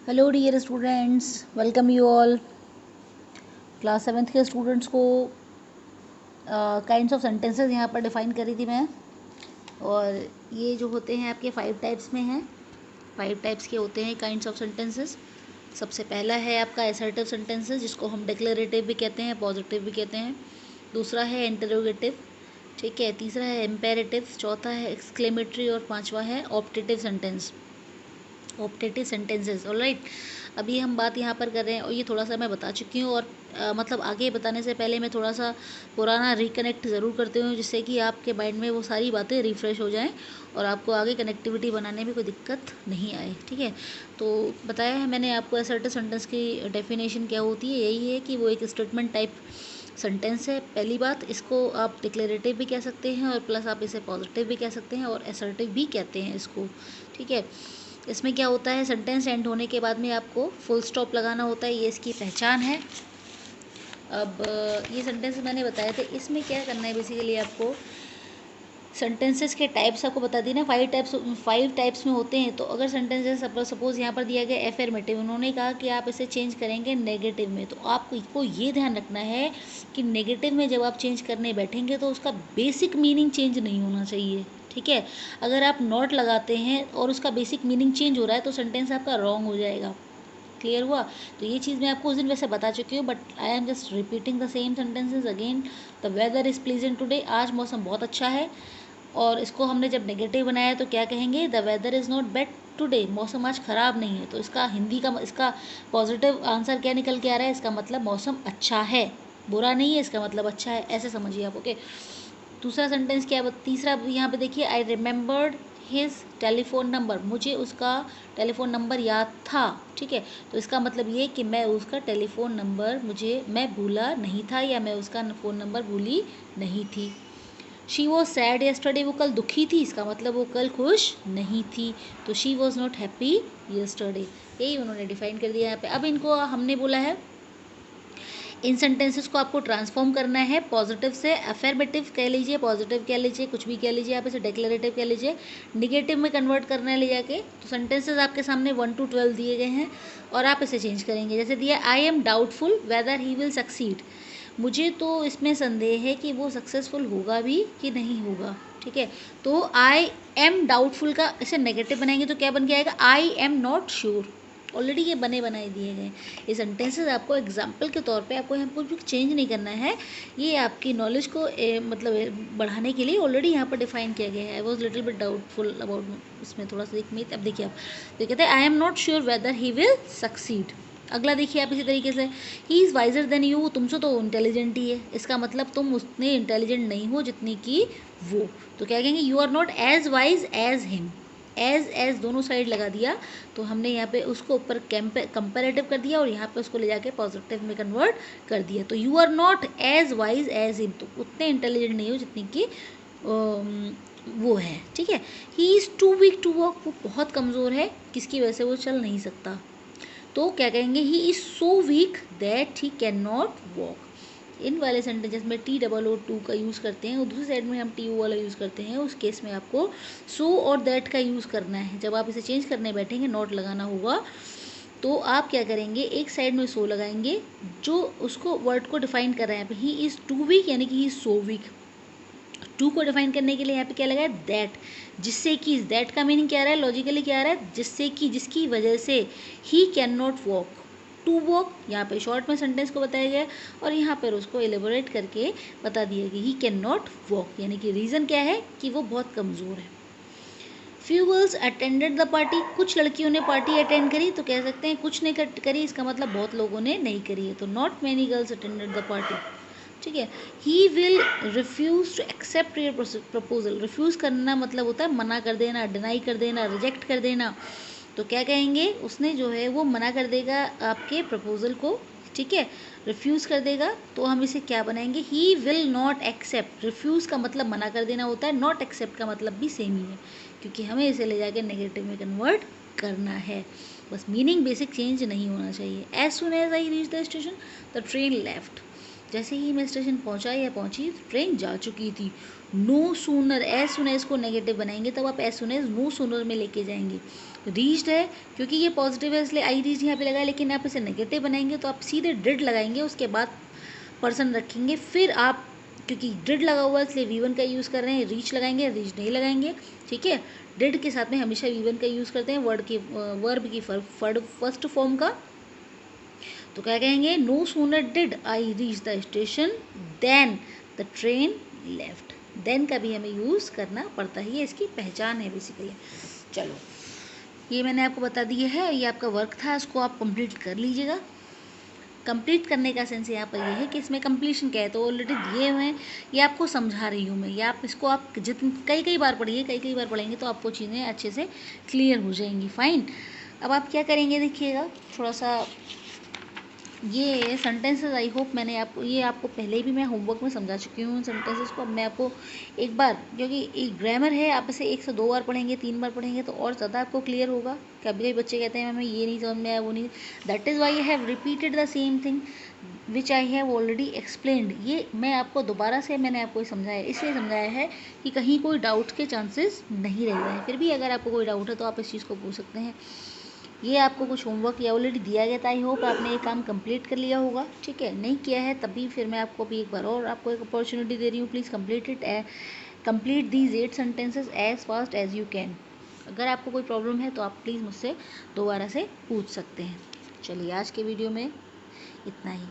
Hello dear students, welcome you all. Class 7th के students को kinds of sentences यहाँ पर डिफाइन करी थी मैं। और ये जो होते हैं आपके 5 टाइप्स में हैं। 5 टाइप्स के होते हैं काइंड्स ऑफ सेंटेंसेस। सबसे पहला है आपका असर्टिव सेंटेंसेस, जिसको हम डिक्लेरेटिव भी कहते हैं, पॉजिटिव भी कहते हैं। दूसरा है इंटरोगेटिव, ठीक है। तीसरा है इम्पेरेटिव, चौथा है एक्सक्लेमेटरी और पांचवा है optative sentence, optative sentences. Alright, अभी हम बात यहाँ पर कर रहे हैं और ये थोड़ा सा मैं बता चुकी हूँ। और मतलब आगे बताने से पहले मैं थोड़ा सा पुराना रिकनेक्ट ज़रूर करती हूँ, जिससे कि आपके माइंड में वो सारी बातें रिफ़्रेश हो जाएं और आपको आगे कनेक्टिविटी बनाने में कोई दिक्कत नहीं आए, ठीक है। तो बताया है मैंने आपको असर्टिव सेंटेंस की डेफिनेशन क्या होती है। यही है कि वो एक स्टेटमेंट टाइप सेंटेंस है। पहली बात, इसको आप डिक्लेरेटिव भी कह सकते हैं और प्लस आप इसे पॉजिटिव भी कह सकते हैं और असर्टिव भी कहते हैं इसको, ठीक है। इसमें क्या होता है, सेंटेंस एंड होने के बाद में आपको फुल स्टॉप लगाना होता है, ये इसकी पहचान है। अब ये सेंटेंस मैंने बताए थे, इसमें क्या करना है बेसिकली आपको सेंटेंसेस के टाइप्स आपको बता दी ना। 5 टाइप्स में होते हैं। तो अगर सेंटेंसेस सपोज यहाँ पर दिया गया एफर्मेटिव, उन्होंने कहा कि आप इसे चेंज करेंगे नेगेटिव में, तो आपको ये ध्यान रखना है कि नेगेटिव में जब आप चेंज करने बैठेंगे तो उसका बेसिक मीनिंग चेंज नहीं होना चाहिए, ठीक है। अगर आप नॉट लगाते हैं और उसका बेसिक मीनिंग चेंज हो रहा है तो सेंटेंस आपका रॉन्ग हो जाएगा। क्लियर हुआ? तो ये चीज़ मैं आपको उस दिन वैसे बता चुकी हूँ, but I am just repeating the same sentences again. The weather is pleasant today, आज मौसम बहुत अच्छा है। और इसको हमने जब नेगेटिव बनाया तो क्या कहेंगे, the weather is not bad today, मौसम आज ख़राब नहीं है। तो इसका हिंदी का इसका पॉजिटिव आंसर क्या निकल के आ रहा है, इसका मतलब मौसम अच्छा है, बुरा नहीं है, इसका मतलब अच्छा है, ऐसे समझिए आप। ओके, दूसरा सेंटेंस क्या, तीसरा यहाँ पे देखिए, I remembered his telephone number, मुझे उसका टेलीफोन नंबर याद था, ठीक है। तो इसका मतलब ये कि मैं उसका टेलीफोन नंबर मैं भूला नहीं था, या मैं उसका फ़ोन नंबर भूली नहीं थी। शी वॉज सैड येस्टरडे, वो कल दुखी थी, इसका मतलब वो कल खुश नहीं थी। तो she was not happy yesterday, यही उन्होंने डिफाइन कर दिया यहाँ पे। अब इनको हमने बोला है इन सेंटेंसेस को आपको ट्रांसफॉर्म करना है पॉजिटिव से अफर्मेटिव कह लीजिए, पॉजिटिव कह लीजिए, कुछ भी कह लीजिए, आप इसे डिक्लेरेटिव कह लीजिए, निगेटिव में कन्वर्ट करना है ले जाके। तो सेंटेंसेस आपके सामने 1 to 12 दिए गए हैं और आप इसे चेंज करेंगे। जैसे दिया, I am doubtful whether he will succeed, मुझे तो इसमें संदेह है कि वो सक्सेसफुल होगा भी कि नहीं होगा, ठीक है। तो आई एम डाउटफुल का इसे नेगेटिव बनाएंगे तो क्या बन के आएगा, I am not sure. Already ये बने बनाए दिए गए ये सेंटेंसेस, आपको एग्जाम्पल के तौर पे आपको यहाँ कुछ भी चेंज नहीं करना है। ये आपकी नॉलेज को मतलब बढ़ाने के लिए ऑलरेडी यहाँ पर डिफाइन किया गया है। I was little bit doubtful about, इसमें थोड़ा सा एक अब देखिए आप, तो कहते हैं I am not sure whether he will succeed. अगला देखिए आप इसी तरीके से, he is visor then you, तुमसे तो इंटेलिजेंट ही है, इसका मतलब तुम उतने इंटेलिजेंट नहीं हो जितनी कि वो। तो क्या कहेंगे, you are not as wise as him. As दोनों साइड लगा दिया, तो हमने यहाँ पे उसको ऊपर कंपेरेटिव कर दिया और यहाँ पे उसको ले जाके पॉजिटिव में कन्वर्ट कर दिया। तो you are not as wise as him, तो उतने इंटेलिजेंट नहीं हो जितनी कि वो है, ठीक है। He is too weak to walk, वो बहुत कमज़ोर है, किसकी वजह से वो चल नहीं सकता। तो क्या कहेंगे, he is so weak that he can not walk. इन वाले सेंटेंसेस में TOO का यूज़ करते हैं और दूसरी साइड में हम TO वाला यूज़ करते हैं। उस केस में आपको सो और दैट का यूज़ करना है। जब आप इसे चेंज करने बैठेंगे, नॉट लगाना होगा, तो आप क्या करेंगे, एक साइड में सो लगाएंगे जो उसको वर्ड को डिफाइन कर रहे हैं। ही इज़ टू वीक यानी कि he is so weak. Too को डिफाइन करने के लिए यहाँ पे क्या लगा है, दैट, जिससे कि दैट का मीनिंग क्या आ रहा है, लॉजिकली क्या आ रहा है, जिससे कि, जिसकी वजह से he can not walk. To walk यहाँ पे शॉर्ट में सेंटेंस को बताया गया और यहाँ पर उसको एलेबोरेट करके बता दिया कि ही कैन नॉट वॉक, यानी कि रीज़न क्या है कि वो बहुत कमज़ोर है। Few girls attended the party, कुछ लड़कियों ने पार्टी अटेंड करी, तो कह सकते हैं कुछ ने करी, इसका मतलब बहुत लोगों ने नहीं करी है। तो not many girls attended the party, ठीक है। He will refuse to accept your proposal, refuse करना मतलब होता है मना कर देना, डिनाई कर देना, रिजेक्ट कर देना। तो क्या कहेंगे, उसने जो है वो मना कर देगा आपके प्रपोजल को, ठीक है, रिफ्यूज़ कर देगा। तो हम इसे क्या बनाएंगे, he will not accept. Refuse का मतलब मना कर देना होता है, नॉट एक्सेप्ट का मतलब भी सेम ही है, क्योंकि हमें इसे ले जाके नेगेटिव में कन्वर्ट करना है। बस मीनिंग बेसिक चेंज नहीं होना चाहिए। As soon as I reach the station the train left, जैसे ही मैं स्टेशन पहुंचा या पहुंची, ट्रेन जा चुकी थी। No sooner, as soon as को नेगेटिव बनाएंगे तब आप as soon as no sooner में लेके जाएंगे। रीच्ड है क्योंकि ये पॉजिटिव है इसलिए आई रीच यहाँ पे लगा है, लेकिन आप इसे नेगेटिव बनाएंगे तो आप सीधे डिड लगाएंगे, उसके बाद पर्सन रखेंगे, फिर आप क्योंकि डिड लगा हुआ है इसलिए V1 का यूज़ कर रहे हैं, रीच लगाएंगे, रीच नहीं लगाएंगे, ठीक है। डिड के साथ में हमेशा V1 का यूज़ करते हैं वर्ब की फर्स्ट फॉर्म का। तो क्या कहेंगे, no sooner did I reach the station then the train left. Then का भी हमें यूज़ करना पड़ता है, ये इसकी पहचान है बेसिकली। चलो ये मैंने आपको बता दिया है, ये आपका वर्क था, इसको आप कंप्लीट कर लीजिएगा। कंप्लीट करने का सेंस यहाँ पर ये है कि इसमें कंप्लीशन क्या है, तो ऑलरेडी दिए हुए हैं, ये आपको समझा रही हूँ मैं, ये आप इसको आप कई बार पढ़िए, कई बार पढ़ेंगे तो आपको चीज़ें अच्छे से क्लियर हो जाएंगी। फाइन, अब आप क्या करेंगे देखिएगा, थोड़ा सा ये सेंटेंसेस आई होप मैंने आपको पहले भी मैं होमवर्क में समझा चुकी हूँ सेंटेंसेस को। अब मैं आपको एक बार, क्योंकि ग्रामर है, आप इसे 1 से 2 बार पढ़ेंगे, 3 बार पढ़ेंगे तो और ज़्यादा आपको क्लियर होगा। कभी कभी बच्चे कहते हैं मैम ये नहीं समझ में आया, वो नहीं, that is why I have repeated the same thing which I have already explained. ये मैं आपको दोबारा से मैंने आपको समझाया, इसलिए समझाया है कि कहीं कोई डाउट के चांसेस नहीं रह जाए। फिर भी अगर आपको कोई डाउट है तो आप इस चीज़ को पूछ सकते हैं। ये आपको कुछ होमवर्क या ऑलरेडी दिया गया था, आई होप आपने ये काम कंप्लीट कर लिया होगा, ठीक है। नहीं किया है तभी फिर मैं आपको भी एक बार और आपको एक अपॉर्चुनिटी दे रही हूँ, please complete these 8 sentences as fast as you can. अगर आपको कोई प्रॉब्लम है तो आप प्लीज़ मुझसे दोबारा से पूछ सकते हैं। चलिए आज के वीडियो में इतना ही।